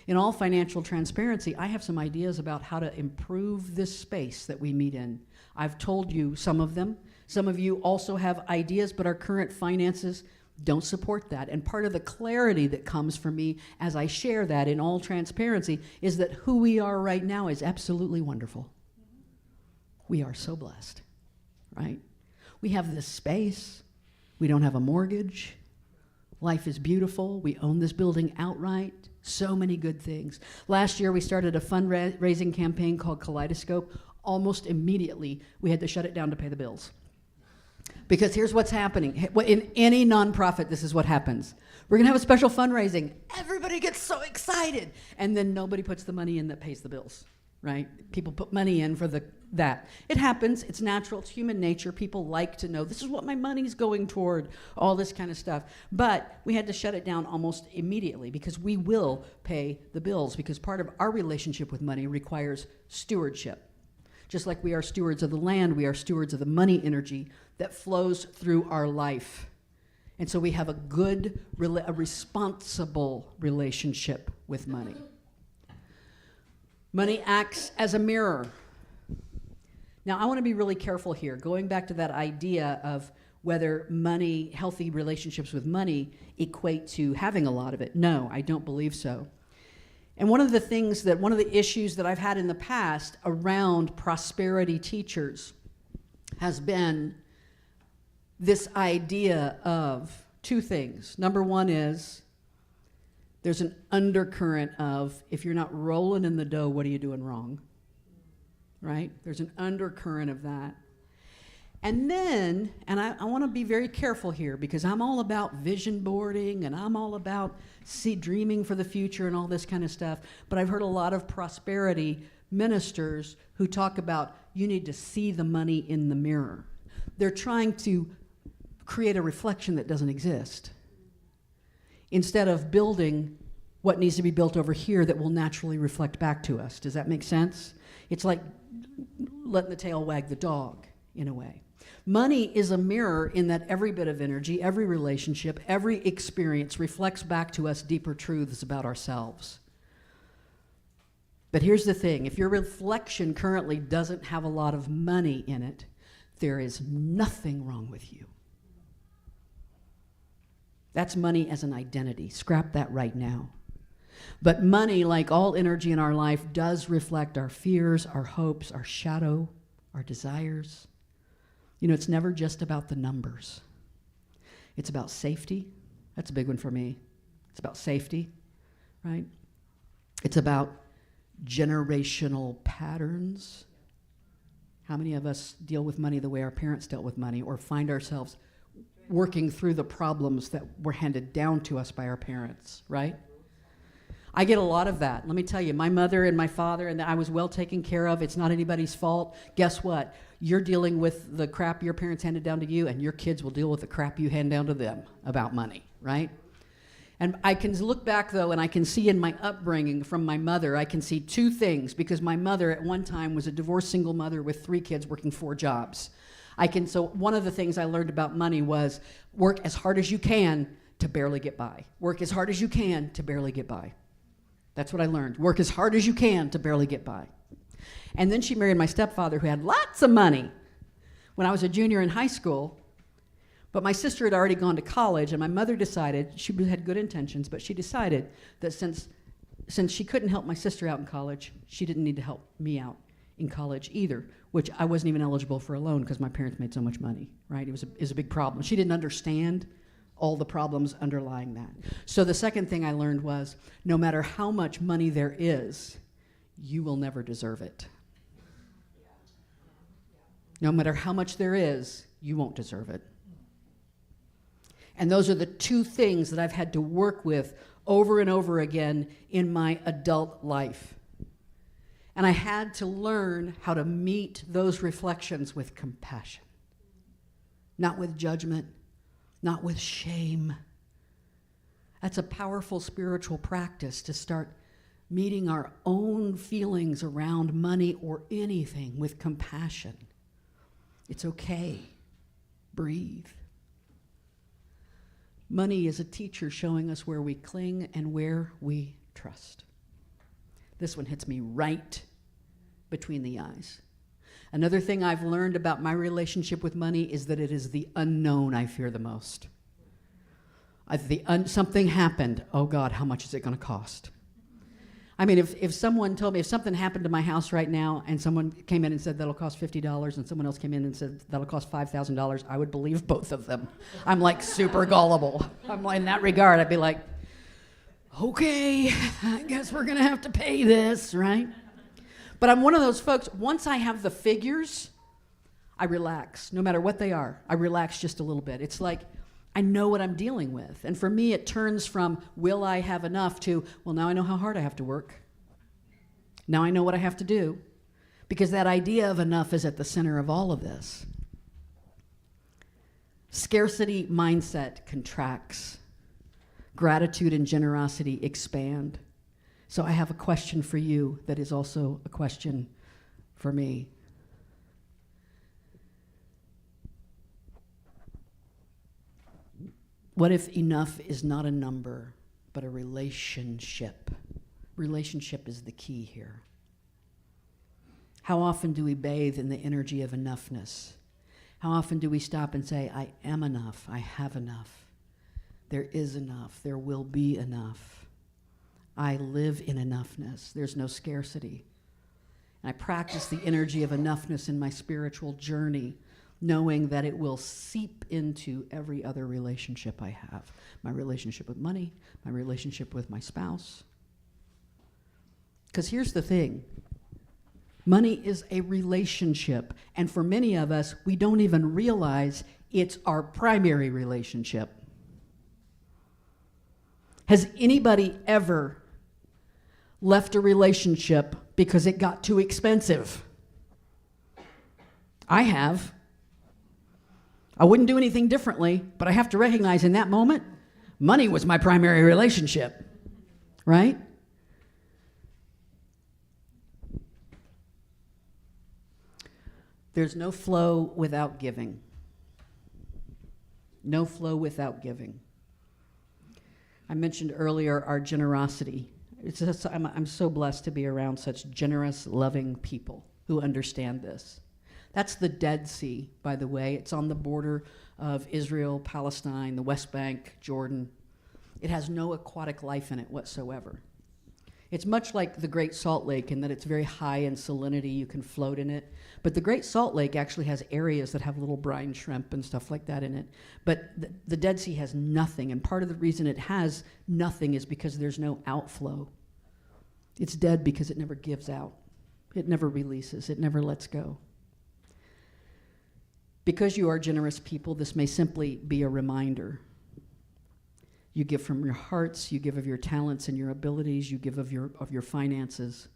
In all financial transparency, I have some ideas about how to improve this space that we meet in. I've told you some of them. Some of you also have ideas, but our current finances don't support that. And part of the clarity that comes from me as I share that in all transparency is that who we are right now is absolutely wonderful. We are so blessed, right? We have this space. We don't have a mortgage. Life is beautiful. We own this building outright. So many good things. Last year, we started a fundraising campaign called Kaleidoscope. Almost immediately, we had to shut it down to pay the bills. Because here's what's happening. In any nonprofit, this is what happens. We're going to have a special fundraising. Everybody gets so excited. And then nobody puts the money in that pays the bills, right? People put money in for that. It happens. It's natural. It's human nature. People like to know, this is what my money's going toward, all this kind of stuff. But we had to shut it down almost immediately because we will pay the bills, because part of our relationship with money requires stewardship. Just like we are stewards of the land, we are stewards of the money energy that flows through our life. And so we have a responsible relationship with money. Money acts as a mirror. Now, I want to be really careful here, going back to that idea of whether money, healthy relationships with money equate to having a lot of it. No, I don't believe so. And one of the issues that I've had in the past around prosperity teachers has been this idea of two things. Number one is there's an undercurrent of, if you're not rolling in the dough, what are you doing wrong? Right? There's an undercurrent of that. And then, and I want to be very careful here because I'm all about vision boarding and I'm all about dreaming for the future and all this kind of stuff. But I've heard a lot of prosperity ministers who talk about you need to see the money in the mirror. They're trying to create a reflection that doesn't exist, instead of building what needs to be built over here that will naturally reflect back to us. Does that make sense? It's like letting the tail wag the dog, in a way. Money is a mirror in that every bit of energy, every relationship, every experience reflects back to us deeper truths about ourselves. But here's the thing. If your reflection currently doesn't have a lot of money in it, there is nothing wrong with you. That's money as an identity. Scrap that right now. But money, like all energy in our life, does reflect our fears, our hopes, our shadow, our desires. You know, it's never just about the numbers. It's about safety. That's a big one for me. It's about safety, right? It's about generational patterns. How many of us deal with money the way our parents dealt with money, or find ourselves working through the problems that were handed down to us by our parents, right? I get a lot of that. Let me tell you, my mother and my father, and I was well taken care of. It's not anybody's fault. Guess what? You're dealing with the crap your parents handed down to you, and your kids will deal with the crap you hand down to them about money, right? And I can look back, though, and I can see in my upbringing from my mother, I can see two things, because my mother at one time was a divorced single mother with 3 kids working 4 jobs. So one of the things I learned about money was work as hard as you can to barely get by. Work as hard as you can to barely get by. That's what I learned. Work as hard as you can to barely get by. And then she married my stepfather, who had lots of money when I was a junior in high school. But my sister had already gone to college, and my mother decided, she had good intentions, but she decided that since she couldn't help my sister out in college, she didn't need to help me out in college either, which I wasn't even eligible for a loan because my parents made so much money, right? It was a big problem. She didn't understand all the problems underlying that. So the second thing I learned was, no matter how much money there is, you will never deserve it. No matter how much there is, you won't deserve it. And those are the two things that I've had to work with over and over again in my adult life. And I had to learn how to meet those reflections with compassion, not with judgment, not with shame. That's a powerful spiritual practice, to start meeting our own feelings around money or anything with compassion. It's okay. Breathe. Money is a teacher showing us where we cling and where we trust. This one hits me right between the eyes. Another thing I've learned about my relationship with money is that it is the unknown I fear the most. Something happened. Oh God, how much is it going to cost? I mean, if someone told me, if something happened to my house right now and someone came in and said that'll cost $50 and someone else came in and said that'll cost $5,000, I would believe both of them. I'm like super gullible. I'm like, in that regard, I'd be like, okay, I guess we're going to have to pay this, right? But I'm one of those folks, once I have the figures, I relax. No matter what they are, I relax just a little bit. It's like, I know what I'm dealing with. And for me, it turns from, will I have enough, to, well, now I know how hard I have to work. Now I know what I have to do. Because that idea of enough is at the center of all of this. Scarcity mindset contracts. Gratitude and generosity expand. So I have a question for you that is also a question for me. What if enough is not a number, but a relationship? Relationship is the key here. How often do we bathe in the energy of enoughness? How often do we stop and say, I am enough, I have enough, there is enough, there will be enough. I live in enoughness, there's no scarcity. And I practice the energy of enoughness in my spiritual journey, knowing that it will seep into every other relationship I have. My relationship with money, my relationship with my spouse. Because here's the thing. Money is a relationship, and for many of us, we don't even realize it's our primary relationship. Has anybody ever left a relationship because it got too expensive? I have. I wouldn't do anything differently, but I have to recognize in that moment, money was my primary relationship, right? There's no flow without giving. No flow without giving. I mentioned earlier our generosity. I'm so blessed to be around such generous, loving people who understand this. That's the Dead Sea, by the way. It's on the border of Israel, Palestine, the West Bank, Jordan. It has no aquatic life in it whatsoever. It's much like the Great Salt Lake in that it's very high in salinity. You can float in it. But the Great Salt Lake actually has areas that have little brine shrimp and stuff like that in it. But the Dead Sea has nothing, and part of the reason it has nothing is because there's no outflow. It's dead because it never gives out. It never releases. It never lets go. Because you are generous people, this may simply be a reminder. You give from your hearts, you give of your talents and your abilities, you give of your finances.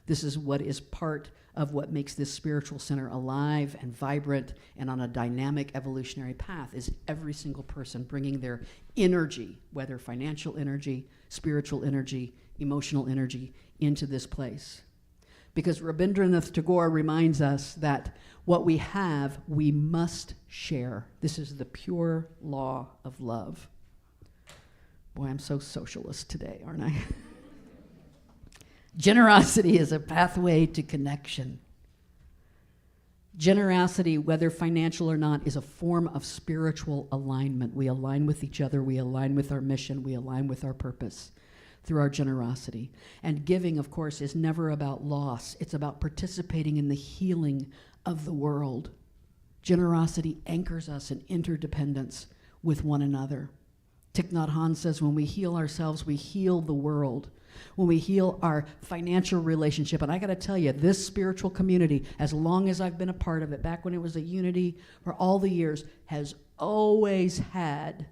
This is what is part of what makes this spiritual center alive and vibrant and on a dynamic evolutionary path, is every single person bringing their energy, whether financial energy, spiritual energy, emotional energy, into this place. Because Rabindranath Tagore reminds us that what we have, we must share. This is the pure law of love. Boy, I'm so socialist today, aren't I? Generosity is a pathway to connection. Generosity, whether financial or not, is a form of spiritual alignment. We align with each other, we align with our mission, we align with our purpose through our generosity. And giving, of course, is never about loss. It's about participating in the healing of the world. Generosity anchors us in interdependence with one another. Thich Nhat Hanh says, when we heal ourselves, we heal the world. When we heal our financial relationship, and I got to tell you, this spiritual community, as long as I've been a part of it, back when it was a unity for all the years, has always had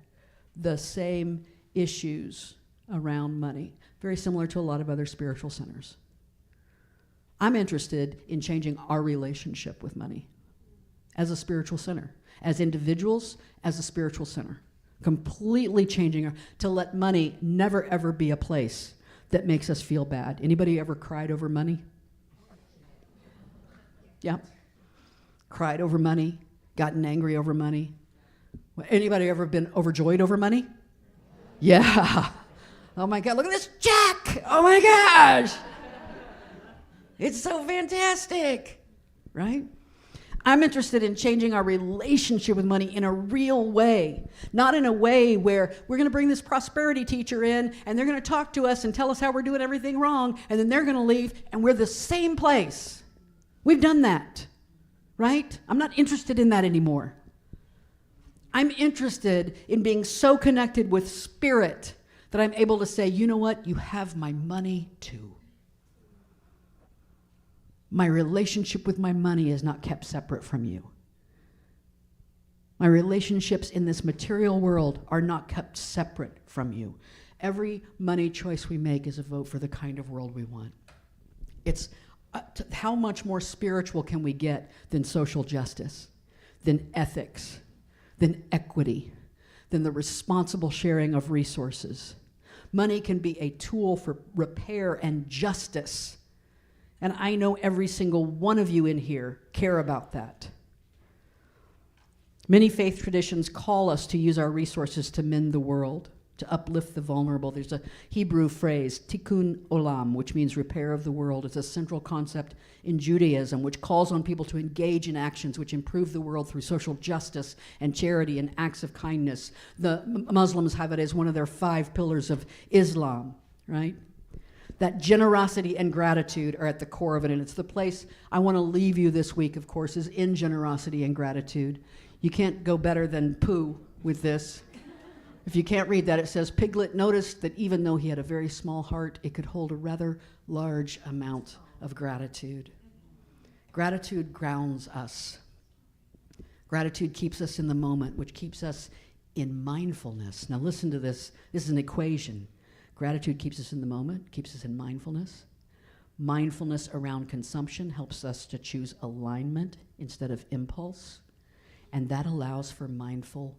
the same issues around money, very similar to a lot of other spiritual centers. I'm interested in changing our relationship with money as a spiritual center, as individuals, as a spiritual center. Completely changing to let money never ever be a place that makes us feel bad. Anybody ever cried over money? Yeah. Cried over money, gotten angry over money. Anybody ever been overjoyed over money? Yeah. Oh my God, look at this check. Oh my gosh. It's so fantastic, right? I'm interested in changing our relationship with money in a real way, not in a way where we're going to bring this prosperity teacher in and they're going to talk to us and tell us how we're doing everything wrong, and then they're going to leave and we're the same place. We've done that, right? I'm not interested in that anymore. I'm interested in being so connected with spirit that I'm able to say, you know what? You have my money too. My relationship with my money is not kept separate from you. My relationships in this material world are not kept separate from you. Every money choice we make is a vote for the kind of world we want. It's how much more spiritual can we get than social justice, than ethics, than equity, than the responsible sharing of resources? Money can be a tool for repair and justice. And I know every single one of you in here care about that. Many faith traditions call us to use our resources to mend the world, to uplift the vulnerable. There's a Hebrew phrase, tikkun olam, which means repair of the world. It's a central concept in Judaism, which calls on people to engage in actions which improve the world through social justice and charity and acts of kindness. The Muslims have it as one of their 5 pillars of Islam, right? That generosity and gratitude are at the core of it, and it's the place I want to leave you this week, of course, is in generosity and gratitude. You can't go better than Pooh with this. If you can't read that, it says, Piglet noticed that even though he had a very small heart, it could hold a rather large amount of gratitude. Gratitude grounds us. Gratitude keeps us in the moment, which keeps us in mindfulness. Now listen to this. This is an equation. Gratitude keeps us in the moment, keeps us in mindfulness. Mindfulness around consumption helps us to choose alignment instead of impulse. And that allows for mindful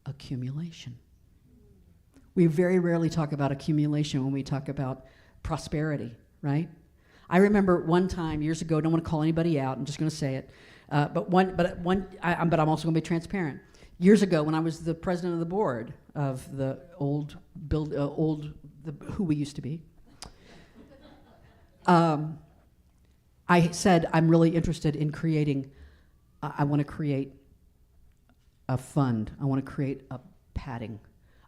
accumulation. We very rarely talk about accumulation when we talk about prosperity, right? I remember one time years ago, don't want to call anybody out, I'm just going to say it, but I'm also going to be transparent. Years ago, when I was the president of the board of the who we used to be, I said I'm really interested in creating. I want to create a fund. I want to create a padding.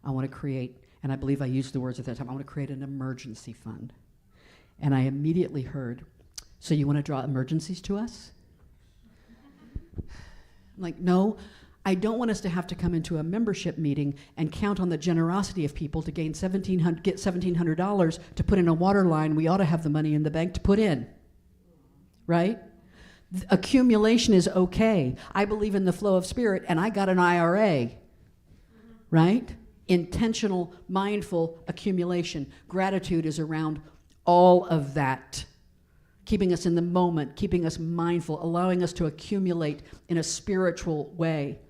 I want to create, and I believe I used the words at that time. I want to create an emergency fund. And I immediately heard, "So you want to draw emergencies to us?" I'm like, no. I don't want us to have to come into a membership meeting and count on the generosity of people to get $1,700 to put in a water line. We ought to have the money in the bank to put in, right? Accumulation is okay. I believe in the flow of spirit, and I got an IRA, right? Intentional, mindful accumulation. Gratitude is around all of that. Keeping us in the moment, keeping us mindful, allowing us to accumulate in a spiritual way,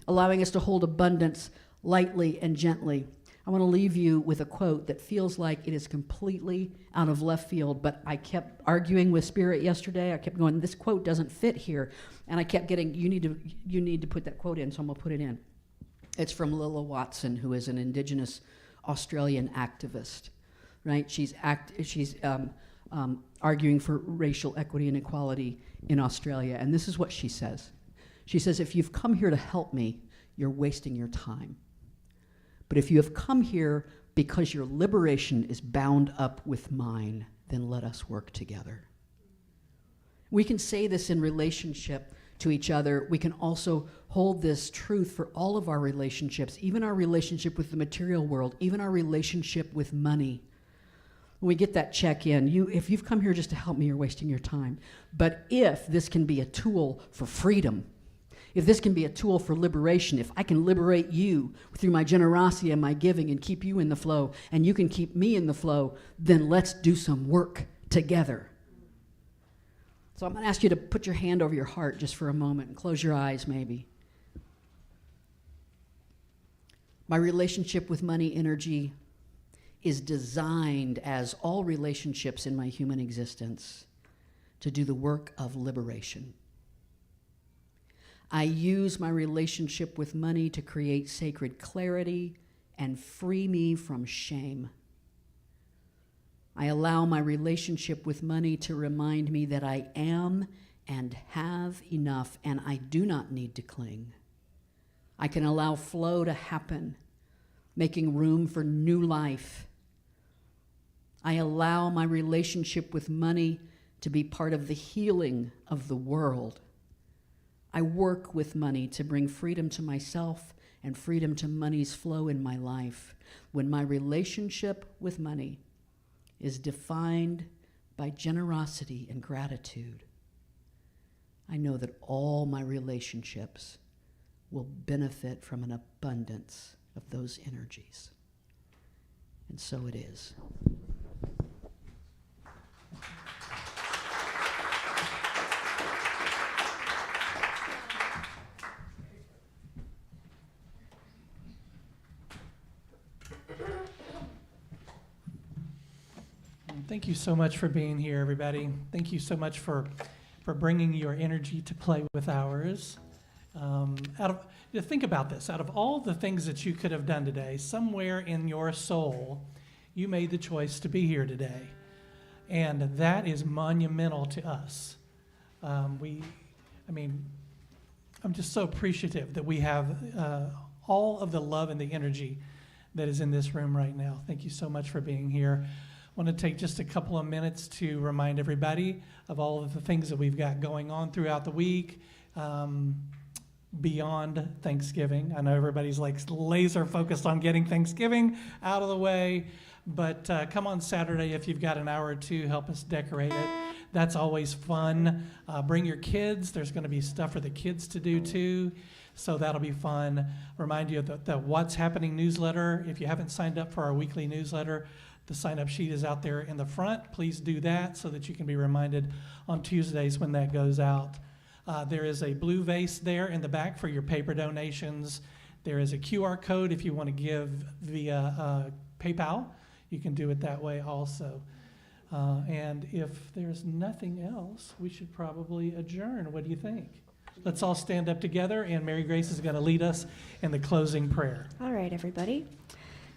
allowing us to hold abundance lightly and gently. I want to leave you with a quote that feels like it is completely out of left field, but I kept arguing with Spirit yesterday. I kept going, this quote doesn't fit here. And I kept getting, you need to put that quote in, so I'm going to put it in. It's from Lilla Watson, who is an Indigenous Australian activist, right? She's arguing for racial equity and equality in Australia. And this is what she says. She says, if you've come here to help me, you're wasting your time. But if you have come here because your liberation is bound up with mine, then let us work together. We can say this in relationship to each other. We can also hold this truth for all of our relationships, even our relationship with the material world, even our relationship with money. When we get that check in, if you've come here just to help me, you're wasting your time. But if this can be a tool for freedom, if this can be a tool for liberation, if I can liberate you through my generosity and my giving and keep you in the flow, and you can keep me in the flow, then let's do some work together. So I'm going to ask you to put your hand over your heart just for a moment and close your eyes maybe. My relationship with money energy is designed, as all relationships in my human existence, to do the work of liberation. I use my relationship with money to create sacred clarity and free me from shame. I allow my relationship with money to remind me that I am and have enough, and I do not need to cling. I can allow flow to happen, making room for new life. I allow my relationship with money to be part of the healing of the world. I work with money to bring freedom to myself and freedom to money's flow in my life. When my relationship with money is defined by generosity and gratitude, I know that all my relationships will benefit from an abundance of those energies. And so it is. Thank you so much for being here, everybody. Thank you so much for bringing your energy to play with ours. Think about this. Out of all the things that you could have done today, somewhere in your soul, you made the choice to be here today. And that is monumental to us. I'm just so appreciative that we have all of the love and the energy that is in this room right now. Thank you so much for being here. I want to take just a couple of minutes to remind everybody of all of the things that we've got going on throughout the week beyond Thanksgiving. I know everybody's like laser focused on getting Thanksgiving out of the way, but come on Saturday if you've got an hour or two, help us decorate it. That's always fun. Bring your kids. There's going to be stuff for the kids to do too, so that'll be fun. Remind you of the What's Happening newsletter. If you haven't signed up for our weekly newsletter, the sign-up sheet is out there in the front. Please do that so that you can be reminded on Tuesdays when that goes out. There is a blue vase there in the back for your paper donations. There is a QR code if you want to give via PayPal. You can do it that way also. And if there's nothing else, we should probably adjourn. What do you think? Let's all stand up together, and Mary Grace is going to lead us in the closing prayer. All right, everybody.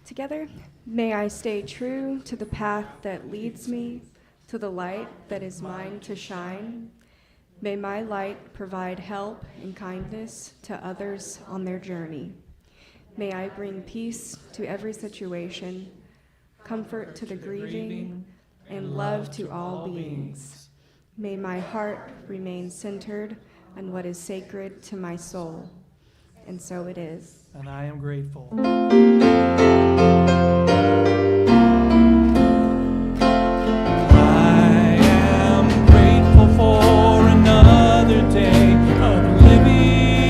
Together, may I stay true to the path that leads me to the light that is mine to shine. May my light provide help and kindness to others on their journey. May I bring peace to every situation, comfort to the grieving, and love to all beings. May my heart remain centered on what is sacred to my soul. And so it is. And I am grateful. I am grateful for another day of living.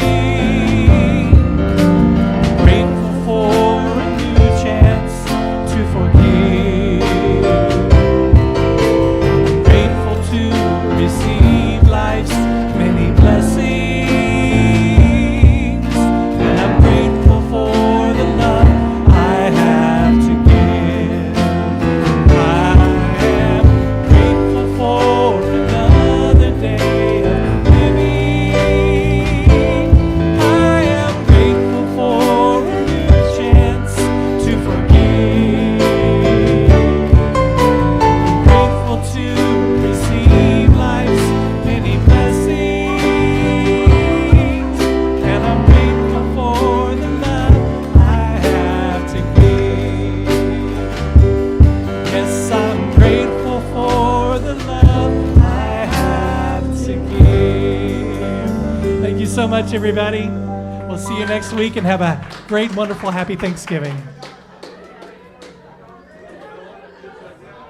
Grateful for a new chance to forgive. Grateful to receive life's many blessings. And I'm grateful for the love I have to give. I am grateful for another day of living. I am grateful for a new chance to forgive. Grateful to receive life's many blessings. And I'm grateful for the love I have to give. Yes, I'm grateful for the love I have to give. Thank you so much, everybody. We'll see you next week, and have a great, wonderful, happy Thanksgiving.